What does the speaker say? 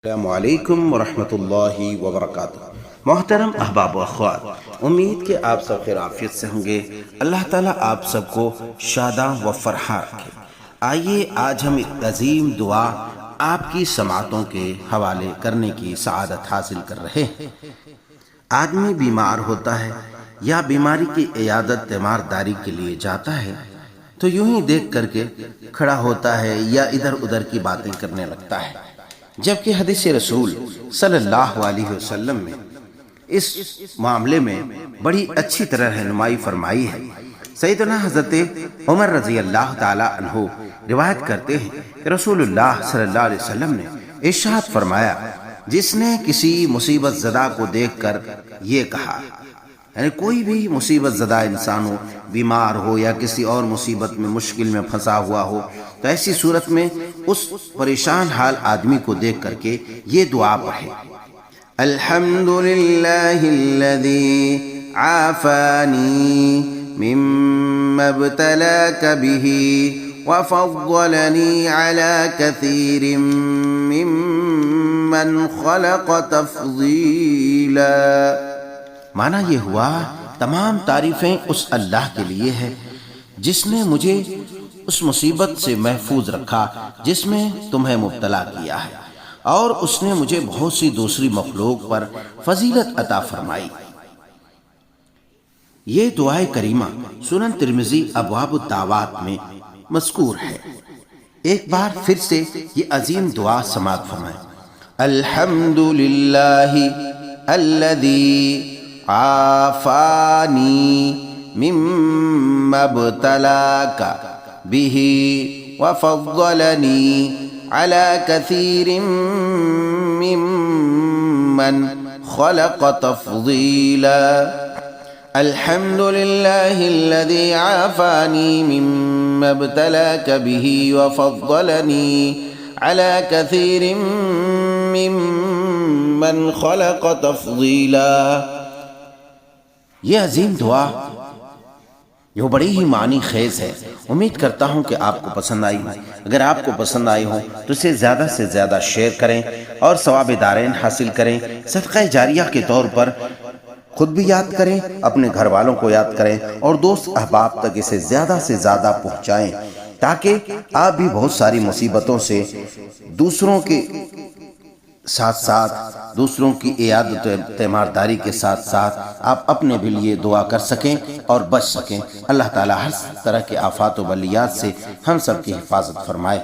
السلام علیکم ورحمۃ اللہ وبرکاتہ۔ محترم احباب و اخوات، امید کہ آپ سب خیر عافیت سے ہوں گے۔ اللہ تعالیٰ آپ سب کو شاداں و فرحاں رکھے۔ آئیے آج ہم ایک عظیم دعا آپ کی سماعتوں کے حوالے کرنے کی سعادت حاصل کر رہے ہیں۔ آدمی بیمار ہوتا ہے یا بیماری کی عیادت تیمارداری کے لیے جاتا ہے تو یوں ہی دیکھ کر کے کھڑا ہوتا ہے یا ادھر ادھر کی باتیں کرنے لگتا ہے، جبکہ حدیث رسول صلی اللہ علیہ وسلم میں اس معاملے میں بڑی اچھی طرح رہنمائی فرمائی ہے۔ سیدنا حضرت عمر رضی اللہ تعالی عنہ روایت کرتے ہیں کہ رسول اللہ صلی اللہ علیہ وسلم نے ارشاد فرمایا، جس نے کسی مصیبت زدہ کو دیکھ کر یہ کہا، یعنی کوئی بھی مصیبت زدہ انسان ہو، بیمار ہو یا کسی اور مصیبت میں مشکل میں پھنسا ہوا ہو، تو ایسی صورت میں اس پریشان حال آدمی کو دیکھ کر کے یہ دعا پڑھے، الحمدللہ الذی عافانی مما ابتلاک بہ وفضلنی علی کثیر ممن خلق تفضیلا۔ معنی یہ ہوا، تمام تعریفیں اس اللہ کے لیے ہے جس نے مجھے اس مصیبت سے محفوظ رکھا جس میں تمہیں مبتلا کیا ہے، اور اس نے مجھے بہت سی دوسری مخلوق پر فضیلت عطا فرمائی۔ یہ دعائے کریمہ سنن ترمذی ابواب الدعوات میں مذکور ہے۔ ایک بار پھر سے یہ عظیم دعا سماعت فرمائیں، الحمدللہ الذی عافانی مما ابتلاک بہ وفضلنی علی کثیر ممن خلق تفضیلا۔ الحمد للہ الذی عافانی مما ابتلاک بہ وفضلنی علی کثیر ممن خلق تفضیلا۔ یہ عظیم دعا یہ بڑی ہی معنی خیز ہے۔ امید کرتا ہوں کہ آپ کو پسند آئی ہو۔ اگر آپ کو پسند آئی ہو تو اسے زیادہ سے زیادہ شیئر کریں اور ثواب دارین حاصل کریں۔ صدقہ جاریہ کے طور پر خود بھی یاد کریں، اپنے گھر والوں کو یاد کریں اور دوست احباب تک اسے زیادہ سے زیادہ پہنچائیں، تاکہ آپ بھی بہت ساری مصیبتوں سے دوسروں کے ساتھ ساتھ دوسروں کی عیادت تیمارداری کے ساتھ ساتھ آپ اپنے بھی لیے دعا کر سکیں اور بچ سکیں۔ اللہ تعالی ہر طرح کے آفات و بلیات سے ہم سب کی حفاظت فرمائے۔